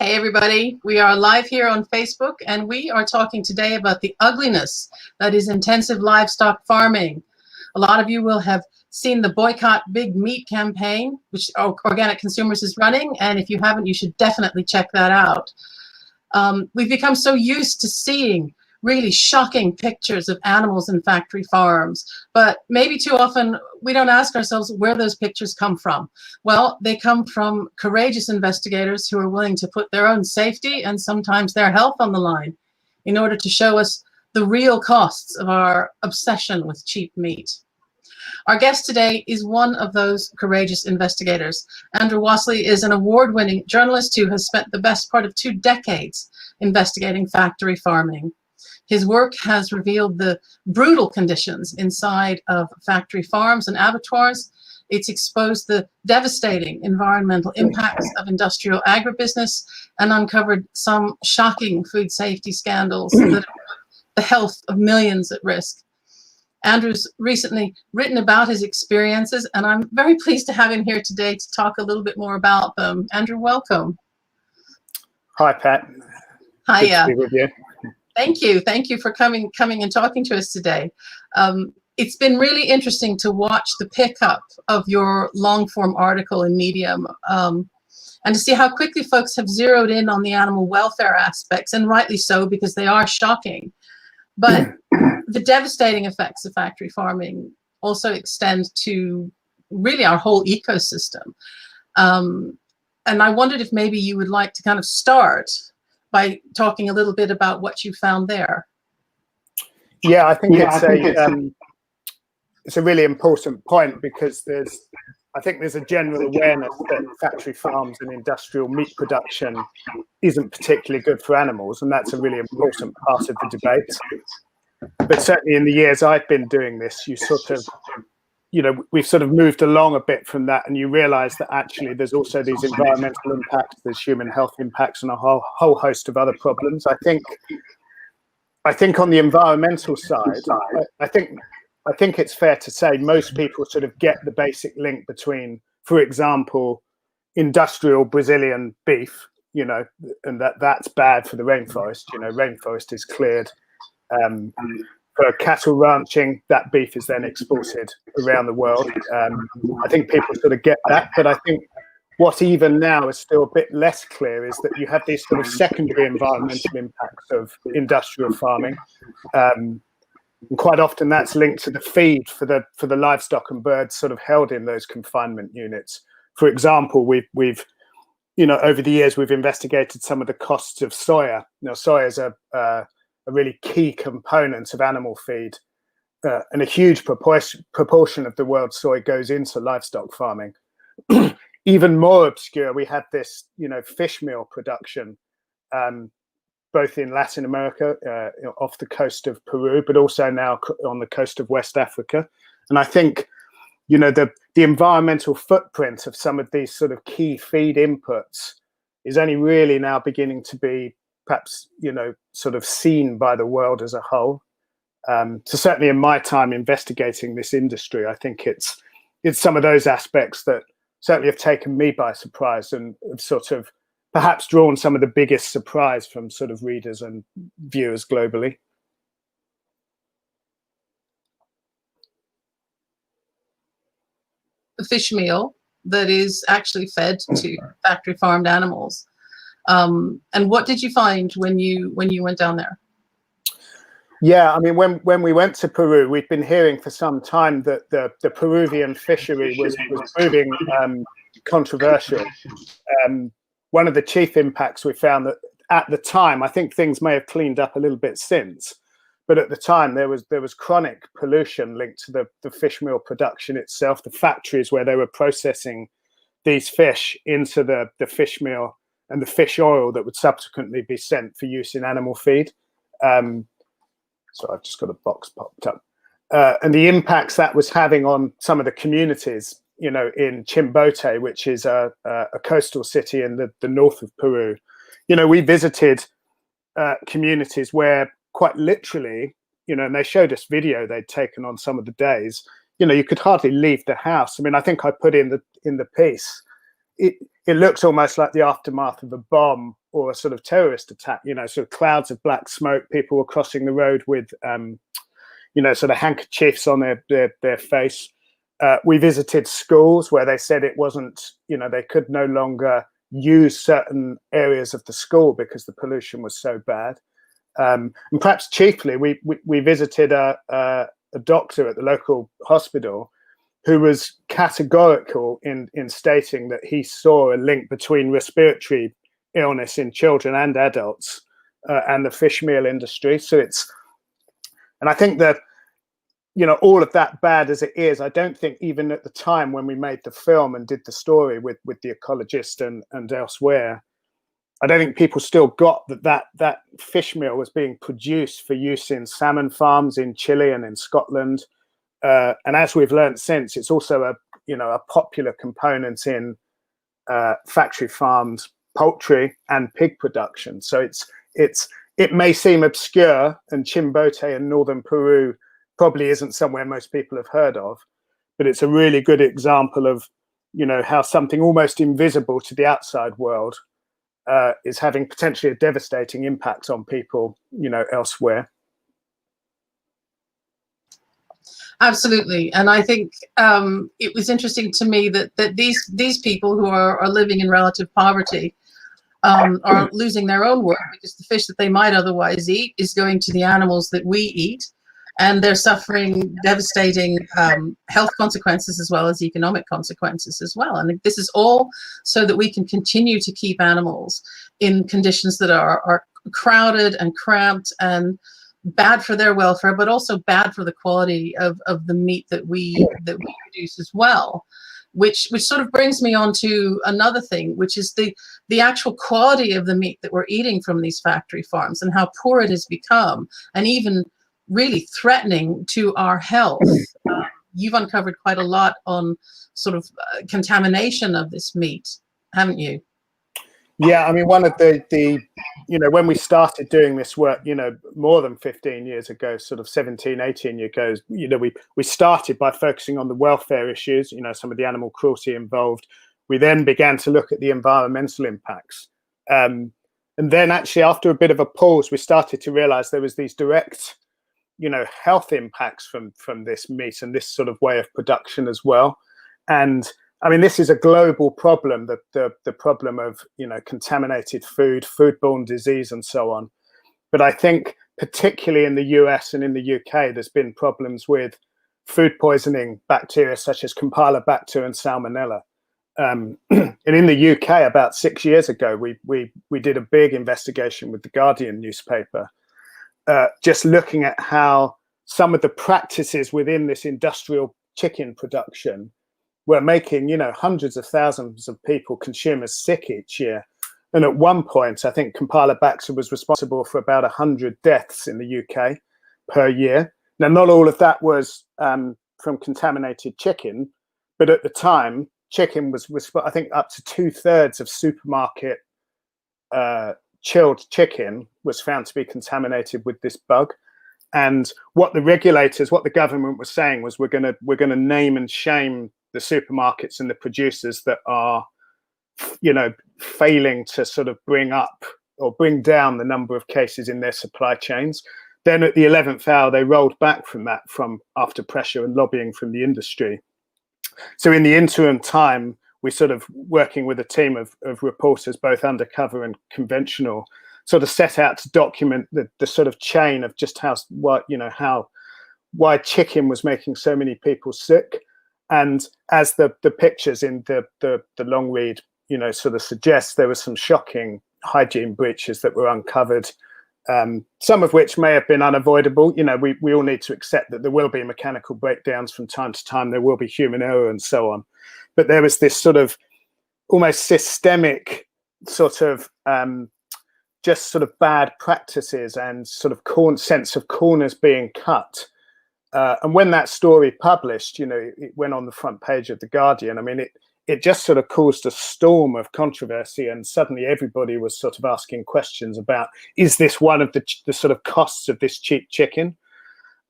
Hey everybody, we are live here on Facebook and we are talking today about the ugliness that is intensive livestock farming. A lot of you will have seen the Boycott Big Meat campaign, which Organic Consumers is running, and if you haven't, you should definitely check that out. We've become so used to seeing really shocking pictures of animals in factory farms, but maybe too often we don't ask ourselves where those pictures come from. Well, they come from courageous investigators who are willing to put their own safety and sometimes their health on the line in order to show us the real costs of our obsession with cheap meat. Our guest today is one of those courageous investigators. Andrew Wasley is an award-winning journalist who has spent the best part of 2 decades investigating factory farming. His work has revealed the brutal conditions inside of factory farms and abattoirs. It's exposed the devastating environmental impacts of industrial agribusiness and uncovered some shocking food safety scandals that have put the health of millions at risk. Andrew's recently written about his experiences, and I'm very pleased to have him here today to talk a little bit more about them. Andrew, welcome. Hi, Pat. Hi. Good to be with you. Thank you. Thank you for coming and talking to us today. It's been really interesting to watch the pickup of your long-form article in Medium and to see how quickly folks have zeroed in on the animal welfare aspects, and rightly so, because they are shocking. But the devastating effects of factory farming also extend to really our whole ecosystem. And I wondered if maybe you would like to kind of start by talking a little bit about what you found there. Yeah, I think it's a really important point, because I think there's a general awareness that factory farms and industrial meat production isn't particularly good for animals, and that's a really important part of the debate. But certainly in the years I've been doing this, we've sort of moved along a bit from that, and you realize that actually there's also these environmental impacts, there's human health impacts, and a whole host of other problems. I think on the environmental side, I think it's fair to say most people sort of get the basic link between, for example, industrial Brazilian beef, and that's bad for the rainforest. Rainforest is cleared. For cattle ranching, that beef is then exported around the world. I think people sort of get that, but I think what even now is still a bit less clear is that you have these sort of secondary environmental impacts of industrial farming. And quite often that's linked to the feed for the livestock and birds sort of held in those confinement units. For example, we've over the years we've investigated some of the costs of soya. Now, soya is a really key component of animal feed, and a huge proportion of the world's soy goes into livestock farming. Even more obscure, we had this, fish meal production, both in Latin America, off the coast of Peru, but also now on the coast of West Africa. And I think, the environmental footprint of some of these sort of key feed inputs is only really now beginning to be perhaps, sort of seen by the world as a whole. So certainly in my time investigating this industry, I think it's some of those aspects that certainly have taken me by surprise and have sort of perhaps drawn some of the biggest surprise from sort of readers and viewers globally. The fish meal that is actually fed to factory farmed animals. And what did you find when you went down there? Yeah, I mean, when we went to Peru, we'd been hearing for some time that the Peruvian fishery was proving controversial. One of the chief impacts we found that at the time, I think things may have cleaned up a little bit since, but at the time there was chronic pollution linked to the fish meal production itself, the factories where they were processing these fish into the fish meal and the fish oil that would subsequently be sent for use in animal feed. So I've just got a box popped up. And the impacts that was having on some of the communities, in Chimbote, which is a coastal city in the north of Peru. We visited communities where quite literally, and they showed us video they'd taken on some of the days, you could hardly leave the house. I mean, I think I put in the piece, it looks almost like the aftermath of a bomb or a sort of terrorist attack. Sort of clouds of black smoke. People were crossing the road with sort of handkerchiefs on their face. We visited schools where they said it wasn't, they could no longer use certain areas of the school because the pollution was so bad. And perhaps chiefly, we visited a doctor at the local hospital who was categorical in stating that he saw a link between respiratory illness in children and adults and the fish meal industry. And I think that, all of that bad as it is, I don't think even at the time when we made the film and did the story with the ecologist and elsewhere, I don't think people still got that fish meal was being produced for use in salmon farms in Chile and in Scotland. And as we've learned since, it's also a popular component in factory farmed poultry and pig production. So it may seem obscure, and Chimbote in northern Peru probably isn't somewhere most people have heard of, but it's a really good example of how something almost invisible to the outside world is having potentially a devastating impact on people elsewhere. Absolutely. And I think it was interesting to me that these people who are living in relative poverty are losing their own work, because the fish that they might otherwise eat is going to the animals that we eat, and they're suffering devastating health consequences as well as economic consequences as well. And this is all so that we can continue to keep animals in conditions that are crowded and cramped and bad for their welfare, but also bad for the quality of the meat that we produce as well. Which sort of brings me on to another thing, which is the actual quality of the meat that we're eating from these factory farms and how poor it has become, and even really threatening to our health. You've uncovered quite a lot on sort of contamination of this meat, haven't you? Yeah, I mean, one of the when we started doing this work, more than 15 years ago, sort of 17, 18 years ago, we started by focusing on the welfare issues, some of the animal cruelty involved. We then began to look at the environmental impacts. And then actually after a bit of a pause, we started to realize there was these direct, health impacts from this meat and this sort of way of production as well. And I mean, this is a global problem, the problem of, contaminated food, foodborne disease, and so on. But I think particularly in the US and in the UK, there's been problems with food poisoning bacteria such as Campylobacter and Salmonella. And in the UK, about 6 years ago, we did a big investigation with the Guardian newspaper, just looking at how some of the practices within this industrial chicken production were making, hundreds of thousands of people, consumers, sick each year. And at one point, I think Campylobacter was responsible for about 100 deaths in the UK per year. Now, not all of that was from contaminated chicken, but at the time, chicken was I think up to 2/3 of supermarket chilled chicken was found to be contaminated with this bug. And what the government was saying was, we're gonna name and shame the supermarkets and the producers that are, failing to sort of bring up or bring down the number of cases in their supply chains. Then at the 11th hour, they rolled back from that, after pressure and lobbying from the industry. So in the interim time, we sort of, working with a team of reporters, both undercover and conventional, sort of set out to document the sort of chain of just why chicken was making so many people sick. And as the pictures in the long read, sort of suggests, there were some shocking hygiene breaches that were uncovered, some of which may have been unavoidable. We all need to accept that there will be mechanical breakdowns from time to time. There will be human error and so on. But there was this sort of almost systemic sort of just sort of bad practices and sort of sense of corners being cut. And when that story published, it went on the front page of the Guardian. I mean, it just sort of caused a storm of controversy, and suddenly everybody was sort of asking questions about, is this one of the sort of costs of this cheap chicken?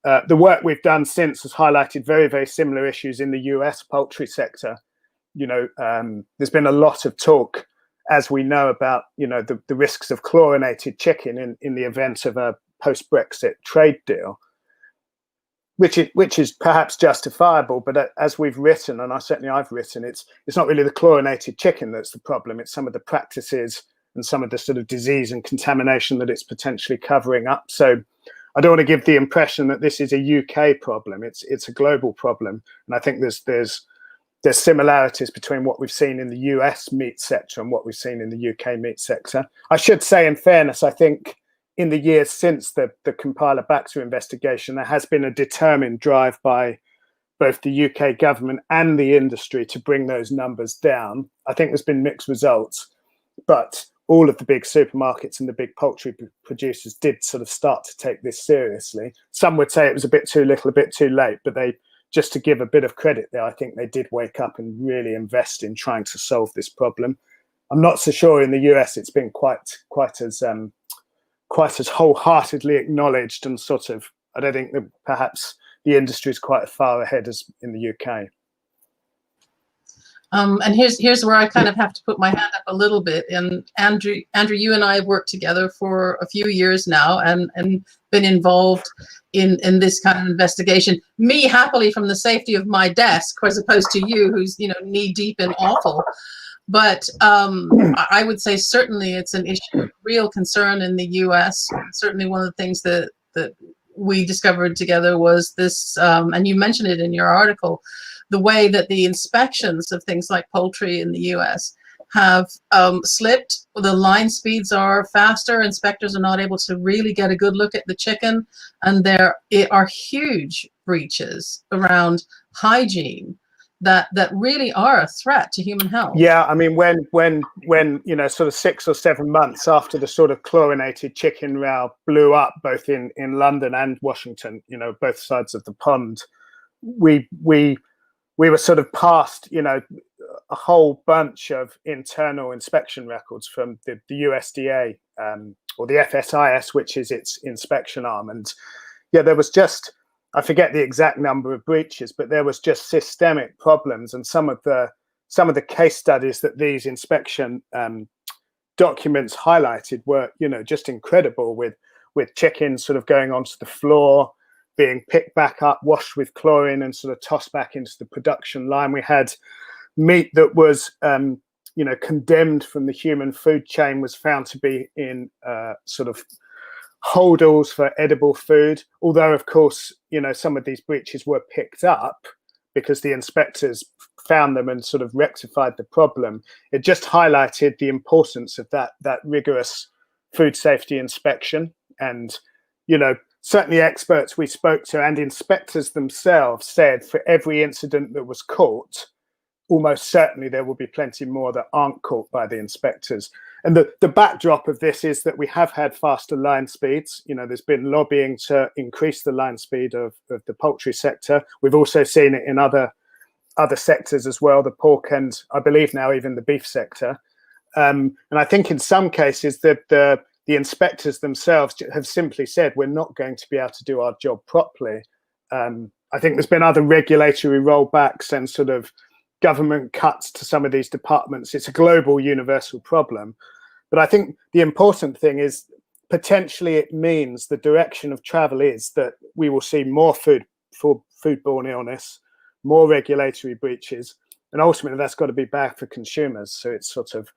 The work we've done since has highlighted very, very similar issues in the US poultry sector. there's been a lot of talk, as we know, about the risks of chlorinated chicken in the event of a post-Brexit trade deal, which is perhaps justifiable. But as we've written, and I've written, it's not really the chlorinated chicken that's the problem. It's some of the practices and some of the sort of disease and contamination that it's potentially covering up. So I don't want to give the impression that this is a UK problem. It's a global problem, and I think there's similarities between what we've seen in the US meat sector and what we've seen in the UK meat sector. I should say, in fairness, I think in the years since the Campylobacter investigation, there has been a determined drive by both the UK government and the industry to bring those numbers down. I think there's been mixed results, but all of the big supermarkets and the big poultry producers did sort of start to take this seriously. Some would say it was a bit too little, a bit too late, but just to give a bit of credit there, I think they did wake up and really invest in trying to solve this problem. I'm not so sure in the US it's been quite as wholeheartedly acknowledged, and sort of, I don't think that perhaps the industry is quite as far ahead as in the UK. And here's where I kind of have to put my hand up a little bit. And Andrew, you and I have worked together for a few years now, and been involved in this kind of investigation. Me, happily, from the safety of my desk, as opposed to you, who's knee deep in offal. But I would say certainly it's an issue of real concern in the US. Certainly one of the things that we discovered together was this, and you mentioned it in your article, the way that the inspections of things like poultry in the US have slipped. The line speeds are faster. Inspectors are not able to really get a good look at the chicken. And there are huge breaches around hygiene that really are a threat to human health. Yeah, I mean, when sort of 6 or 7 months after the sort of chlorinated chicken row blew up, both in London and Washington, both sides of the pond, we were sort of past, a whole bunch of internal inspection records from the USDA or the FSIS, which is its inspection arm. And yeah, there was just, I forget the exact number of breaches, but there was just systemic problems. And some of the case studies that these inspection documents highlighted were, just incredible, with chickens sort of going onto the floor, being picked back up, washed with chlorine, and sort of tossed back into the production line. We had meat that was, condemned from the human food chain, was found to be in sort of holdalls for edible food. Although, of course, some of these breaches were picked up because the inspectors found them and sort of rectified the problem. It just highlighted the importance of that rigorous food safety inspection. And, certainly experts we spoke to and inspectors themselves said for every incident that was caught, almost certainly there will be plenty more that aren't caught by the inspectors. And the backdrop of this is that we have had faster line speeds. There's been lobbying to increase the line speed of the poultry sector. We've also seen it in other sectors as well, the pork and I believe now even the beef sector. And I think in some cases that the inspectors themselves have simply said, we're not going to be able to do our job properly. I think there's been other regulatory rollbacks and sort of government cuts to some of these departments. It's a global, universal problem. But I think the important thing is potentially it means the direction of travel is that we will see more foodborne illness, more regulatory breaches, and ultimately that's got to be bad for consumers. So it's sort of,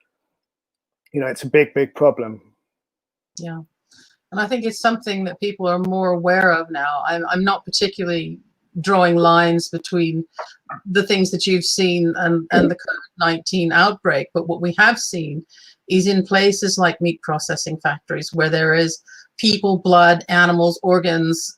it's a big, big problem. Yeah. And I think it's something that people are more aware of now. I'm not particularly drawing lines between the things that you've seen and the COVID-19 outbreak, but what we have seen is in places like meat processing factories where there is people, blood, animals, organs,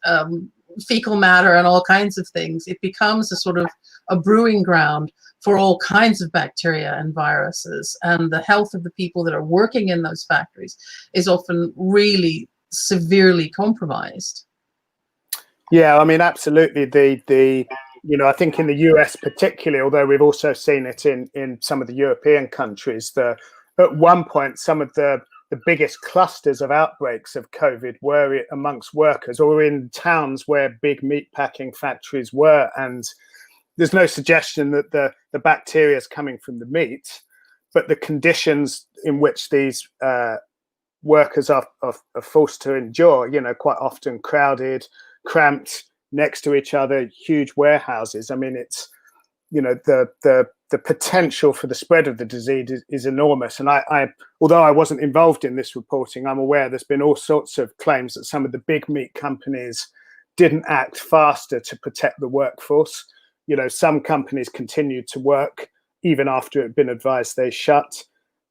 fecal matter, and all kinds of things, it becomes a sort of a brewing ground for all kinds of bacteria and viruses. And the health of the people that are working in those factories is often really severely compromised. Yeah, I mean, absolutely. I think in the US particularly, although we've also seen it in some of the European countries, at one point, some of the biggest clusters of outbreaks of COVID were amongst workers or in towns where big meat packing factories were. And there's no suggestion that the bacteria is coming from the meat, but the conditions in which these workers are forced to endure, you know, quite often crowded, cramped next to each other, huge warehouses. I mean, it's, you know, the potential for the spread of the disease is enormous. And although I wasn't involved in this reporting, I'm aware there's been all sorts of claims that some of the big meat companies didn't act faster to protect the workforce. You know, some companies continued to work even after it had been advised they shut.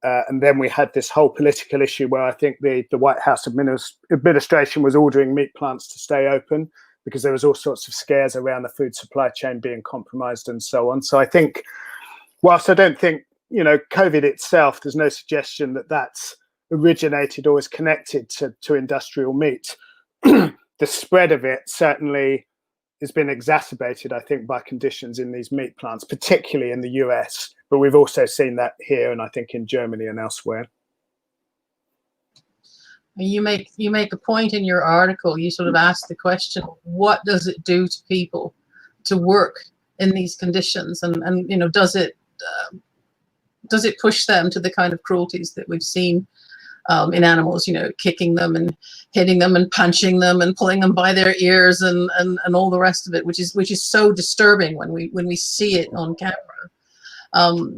And then we had this whole political issue where I think the White House administration was ordering meat plants to stay open because there was all sorts of scares around the food supply chain being compromised and so on. So I think, whilst I don't think, you know, COVID itself, there's no suggestion that that's originated or is connected to industrial meat. The spread of it certainly has been exacerbated, I think, by conditions in these meat plants, particularly in the US. But we've also seen that here, and I think in Germany and elsewhere. You make a point in your article. You sort of ask the question, what does it do to people to work in these conditions, and you know, does it push them to the kind of cruelties that we've seen in animals, you know, kicking them and hitting them and punching them and pulling them by their ears and all the rest of it, which is so disturbing when we see it on camera.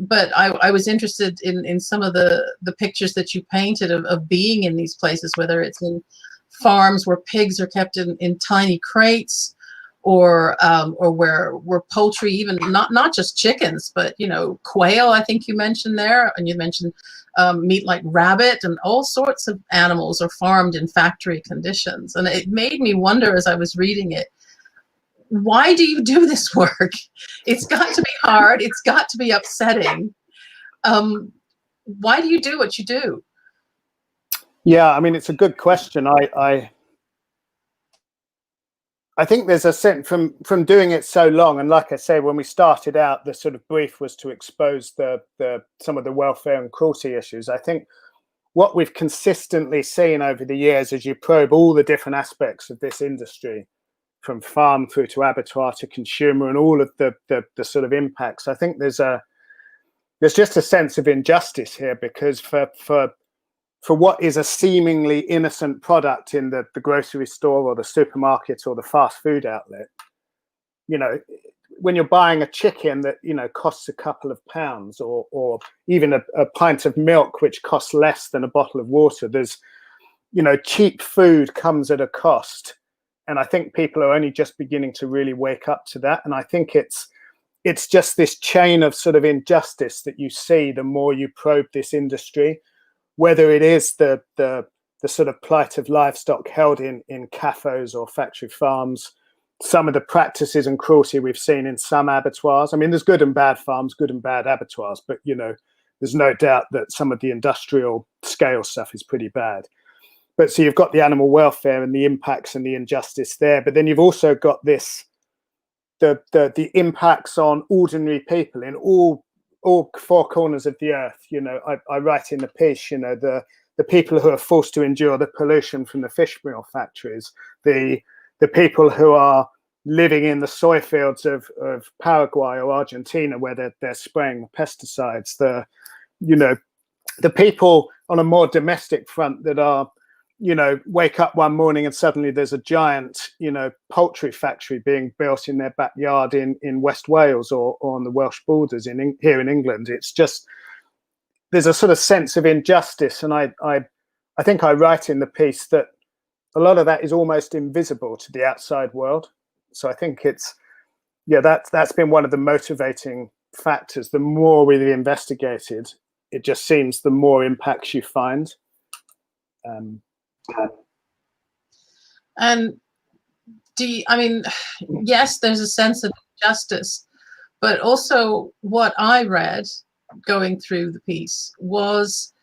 But I was interested in some of the pictures that you painted of being in these places, whether it's in farms where pigs are kept in tiny crates, or where poultry, even not just chickens, but, you know, quail, I think you mentioned there, and you mentioned meat like rabbit, and all sorts of animals are farmed in factory conditions. And it made me wonder as I was reading it, why do you do this work? It's got to be hard. It's got to be upsetting. Why do you do what you do? Yeah, I mean, it's a good question. I think there's a sense from doing it so long, and like I say, when we started out, the sort of brief was to expose some of the welfare and cruelty issues. I think what we've consistently seen over the years, as you probe all the different aspects of this industry, from farm through to abattoir to consumer, and all of the sort of impacts, I think there's just a sense of injustice here, because for what is a seemingly innocent product in the grocery store or the supermarket or the fast food outlet, you know, when you're buying a chicken that, you know, costs a couple of pounds, or even a pint of milk which costs less than a bottle of water, there's, you know, cheap food comes at a cost. And I think people are only just beginning to really wake up to that. And I think it's just this chain of sort of injustice that you see the more you probe this industry, whether it is the sort of plight of livestock held in CAFOs or factory farms, some of the practices and cruelty we've seen in some abattoirs. I mean, there's good and bad farms, good and bad abattoirs, but, you know, there's no doubt that some of the industrial scale stuff is pretty bad. But so you've got the animal welfare and the impacts and the injustice there, but then you've also got this, the impacts on ordinary people in all four corners of the earth. You know, I write in the piece, you know, the people who are forced to endure the pollution from the fish meal factories, the people who are living in the soy fields of Paraguay or Argentina where they're spraying pesticides, you know, the people on a more domestic front that are, you know, wake up one morning and suddenly there's a giant, you know, poultry factory being built in their backyard in West Wales or on the Welsh borders here in England. It's just, there's a sort of sense of injustice. And I think I write in the piece that a lot of that is almost invisible to the outside world. So I think it's, yeah, that's been one of the motivating factors. The more we've investigated, it just seems the more impacts you find. And I mean, yes, there's a sense of justice, but also what I read going through the piece was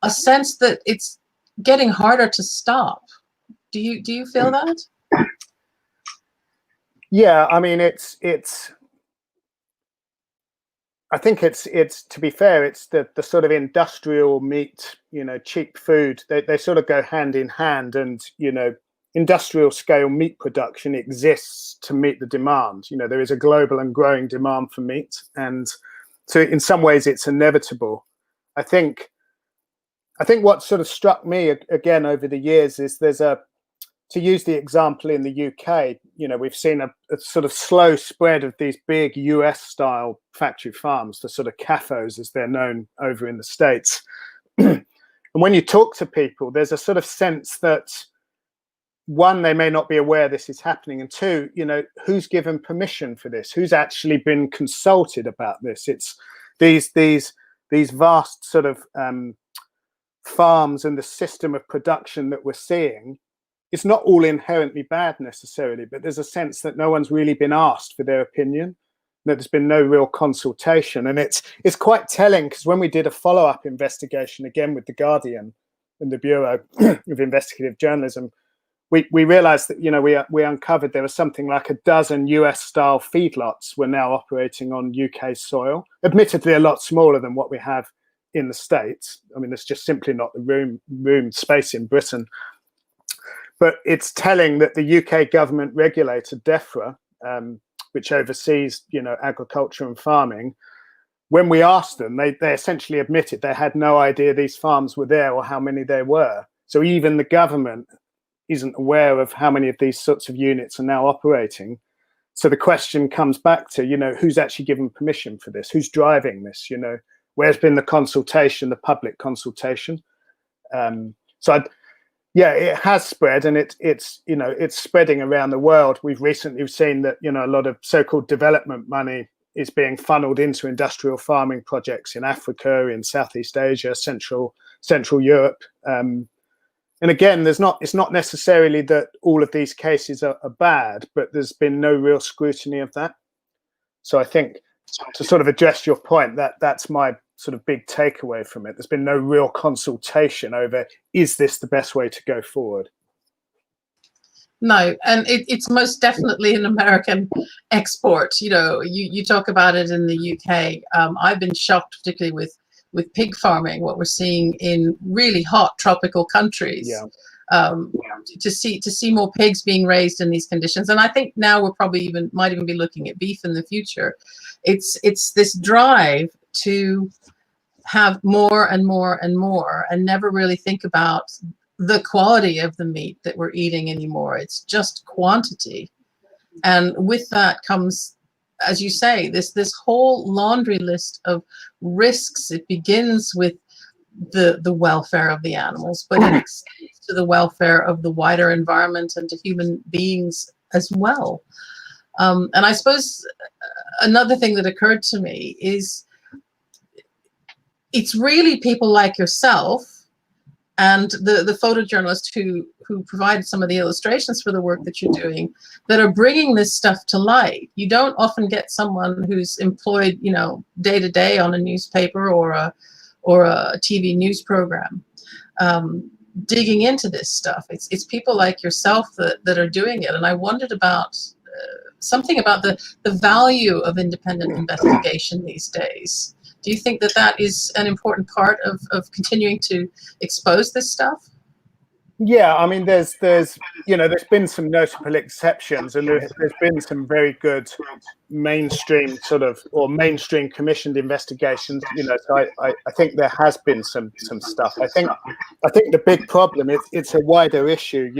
a sense that it's getting harder to stop. Do you feel that? Yeah, I mean, I think it's to be fair, it's the sort of industrial meat, you know, cheap food. They sort of go hand in hand, and, you know, industrial scale meat production exists to meet the demand. There is a global and growing demand for meat, and so in some ways it's inevitable. I think what sort of struck me again over the years is to use the example in the UK, we've seen a sort of slow spread of these big US style factory farms, the sort of CAFOs as they're known over in the States. And when you talk to people, there's a sort of sense that, one, they may not be aware this is happening, and two, who's given permission for this? Who's actually been consulted about this? It's these vast sort of farms and the system of production that we're seeing. It's not all inherently bad necessarily, but there's a sense that no one's really been asked for their opinion, that there's been no real consultation. And it's quite telling, because when we did a follow-up investigation again with The Guardian and the Bureau of Investigative Journalism, we realized that we uncovered there was something like a dozen US-style feedlots were now operating on UK soil, admittedly a lot smaller than what we have in the States. I mean, there's just simply not the room space in Britain. But it's telling that the UK government regulator, DEFRA, which oversees, agriculture and farming, when we asked them, they essentially admitted they had no idea these farms were there or how many there were. So even the government isn't aware of how many of these sorts of units are now operating. So the question comes back to, who's actually given permission for this? Who's driving this? Where's been the consultation, the public consultation? It has spread, and it's spreading around the world. We've recently seen that a lot of so-called development money is being funneled into industrial farming projects in Africa, in Southeast Asia, Central Europe. And again, it's not necessarily that all of these cases are bad, but there's been no real scrutiny of that. So I think, to sort of address your point, that's my sort of big takeaway from it. There's been no real consultation over, is this the best way to go forward? No, and it's most definitely an American export. You talk about it in the UK. I've been shocked, particularly with pig farming, what we're seeing in really hot tropical countries. To see more pigs being raised in these conditions. And I think now we're probably might even be looking at beef in the future. It's this drive to have more and more and more, and never really think about the quality of the meat that we're eating anymore. It's just quantity. And with that comes, as you say, this whole laundry list of risks. It begins with the welfare of the animals, but it extends to the welfare of the wider environment and to human beings as well. And I suppose another thing that occurred to me is it's really people like yourself and the photojournalist who provided some of the illustrations for the work that you're doing that are bringing this stuff to light. You don't often get someone who's employed, day to day on a newspaper or a TV news program digging into this stuff. It's people like yourself that are doing it. And I wondered about something about the value of independent investigation these days. Do you think that is an important part of continuing to expose this stuff? Yeah, I mean, there's been some notable exceptions, and there's been some very good mainstream mainstream commissioned investigations. So I think there has been some stuff. I think the big problem is it's a wider issue.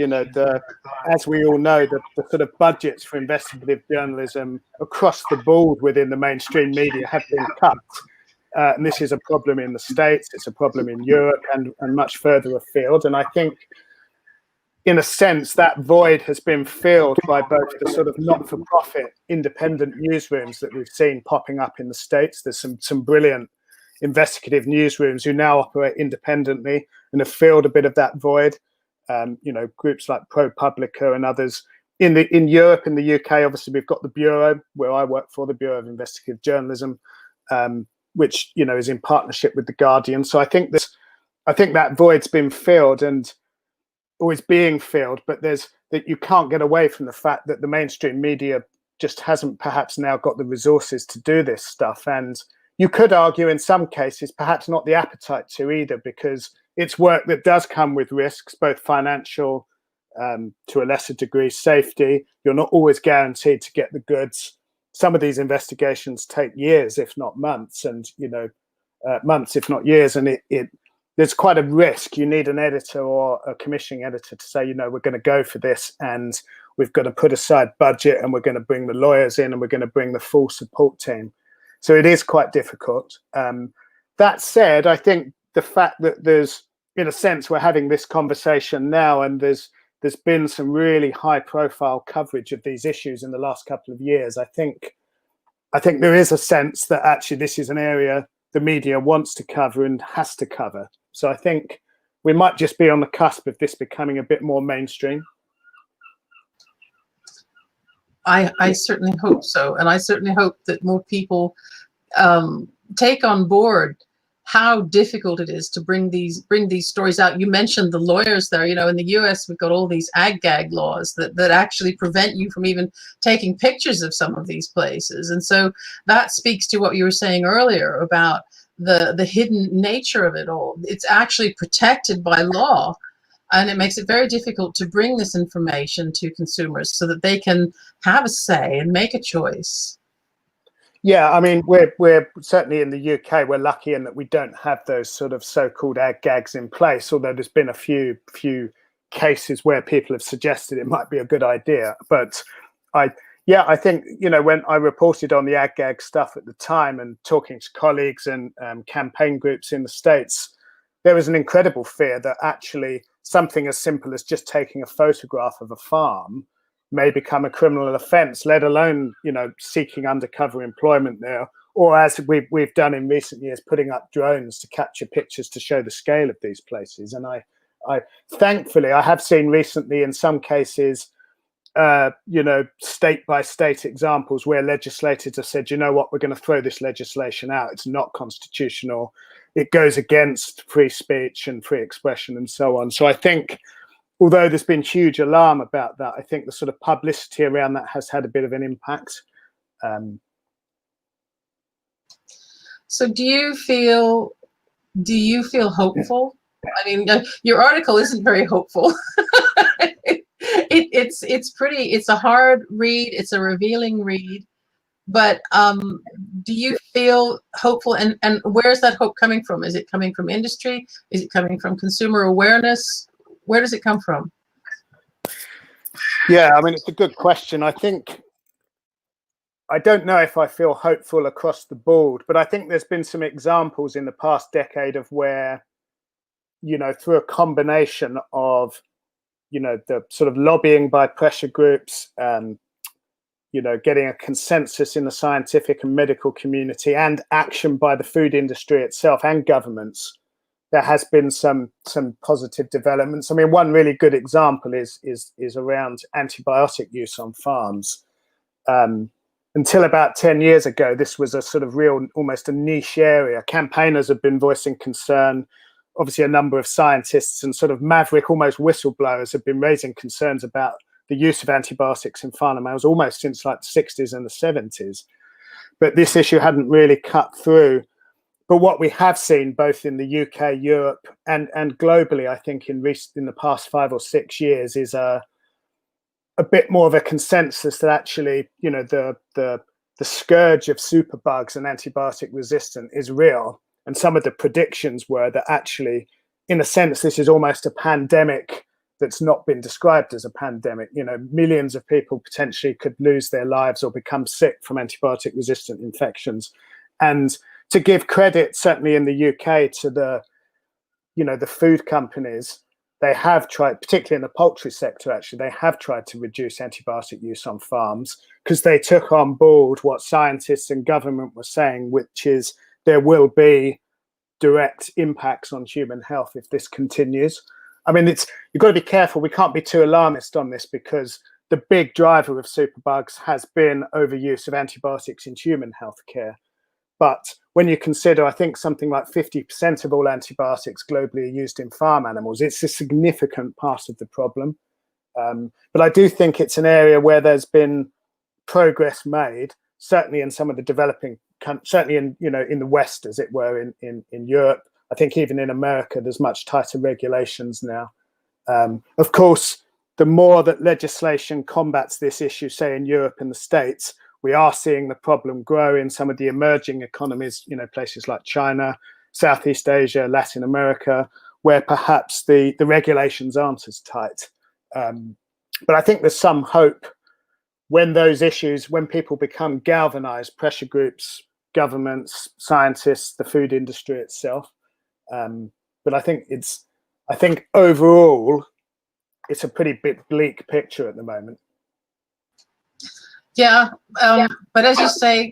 As we all know, the sort of budgets for investigative journalism across the board within the mainstream media have been cut. And this is a problem in the States, it's a problem in Europe and much further afield. And I think, in a sense, that void has been filled by both the sort of not-for-profit independent newsrooms that we've seen popping up in the States. There's some brilliant investigative newsrooms who now operate independently and have filled a bit of that void. Groups like ProPublica and others. In Europe and the UK, obviously, we've got the Bureau, where I work for, the Bureau of Investigative Journalism, which is in partnership with The Guardian. So I think that void's been filled and always being filled, but that you can't get away from the fact that the mainstream media just hasn't perhaps now got the resources to do this stuff. And you could argue in some cases perhaps not the appetite to either, because it's work that does come with risks, both financial to a lesser degree safety. You're not always guaranteed to get the goods. Some of these investigations take years, if not months, and months, if not years, and there's quite a risk. You need an editor or a commissioning editor to say, we're going to go for this, and we've got to put aside budget, and we're going to bring the lawyers in, and we're going to bring the full support team. So it is quite difficult. That said, I think the fact that there's, in a sense, we're having this conversation now, and there's been some really high-profile coverage of these issues in the last couple of years. I think there is a sense that actually this is an area the media wants to cover and has to cover. So I think we might just be on the cusp of this becoming a bit more mainstream. I certainly hope so, and I certainly hope that more people take on board how difficult it is to bring these stories out. You mentioned the lawyers there. In the US, we've got all these ag-gag laws that actually prevent you from even taking pictures of some of these places. And so that speaks to what you were saying earlier about the hidden nature of it all. It's actually protected by law, and it makes it very difficult to bring this information to consumers so that they can have a say and make a choice. Yeah, I mean, we're certainly in the UK, we're lucky in that we don't have those sort of so-called ag gags in place, although there's been a few cases where people have suggested it might be a good idea. But I think, when I reported on the ag gag stuff at the time and talking to colleagues and campaign groups in the States, there was an incredible fear that actually something as simple as just taking a photograph of a farm may become a criminal offence, let alone, seeking undercover employment there, or as we've done in recent years, putting up drones to capture pictures to show the scale of these places. And I thankfully, I have seen recently in some cases, state by state examples where legislators have said, we're going to throw this legislation out. It's not constitutional. It goes against free speech and free expression and so on. So I think, although there's been huge alarm about that, I think the sort of publicity around that has had a bit of an impact. So do you feel hopeful? I mean, your article isn't very hopeful. It's a hard read. It's a revealing read. But do you feel hopeful? And where's that hope coming from? Is it coming from industry? Is it coming from consumer awareness? Where does it come from? Yeah, I mean, it's a good question. I don't know if I feel hopeful across the board, but I think there's been some examples in the past decade of where, through a combination of, the sort of lobbying by pressure groups, getting a consensus in the scientific and medical community, and action by the food industry itself and governments, there has been some positive developments. I mean, one really good example is around antibiotic use on farms. Until about 10 years ago, this was a sort of almost a niche area. Campaigners have been voicing concern. Obviously, a number of scientists and sort of maverick, almost whistleblowers have been raising concerns about the use of antibiotics in farm animals almost since like the 60s and the 70s. But this issue hadn't really cut through. But what we have seen both in the UK, Europe, and globally, I think in the past 5 or 6 years, is a bit more of a consensus that actually, the scourge of superbugs and antibiotic resistance is real. And some of the predictions were that actually, in a sense, this is almost a pandemic that's not been described as a pandemic. Millions of people potentially could lose their lives or become sick from antibiotic resistant infections. And to give credit, certainly in the UK, to the food companies, they have tried, particularly in the poultry sector, actually, they have tried to reduce antibiotic use on farms because they took on board what scientists and government were saying, which is there will be direct impacts on human health if this continues. I mean, you've got to be careful. We can't be too alarmist on this because the big driver of superbugs has been overuse of antibiotics in human healthcare. But when you consider, I think something like 50% of all antibiotics globally are used in farm animals, it's a significant part of the problem. But I do think it's an area where there's been progress made, certainly in some of the developing countries, certainly in the West, as it were, in Europe. I think even in America, there's much tighter regulations now. Of course, the more that legislation combats this issue, say in Europe and the States, we are seeing the problem grow in some of the emerging economies, places like China, Southeast Asia, Latin America, where perhaps the regulations aren't as tight. But I think there's some hope when those issues, when people become galvanized, pressure groups, governments, scientists, the food industry itself. But I think overall, it's a pretty bleak picture at the moment. Yeah, but as you say,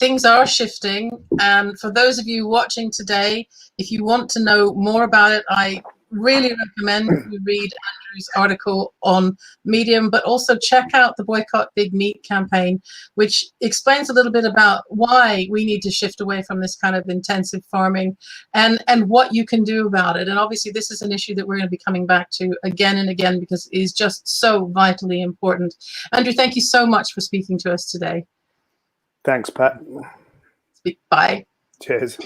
things are shifting. And for those of you watching today, if you want to know more about it, I really recommend you read Andrew's article on Medium, but also check out the Boycott Big Meat campaign, which explains a little bit about why we need to shift away from this kind of intensive farming and what you can do about it. And obviously this is an issue that we're going to be coming back to again and again because it is just so vitally important. Andrew, thank you so much for speaking to us today. Thanks, Pat. Bye. Cheers.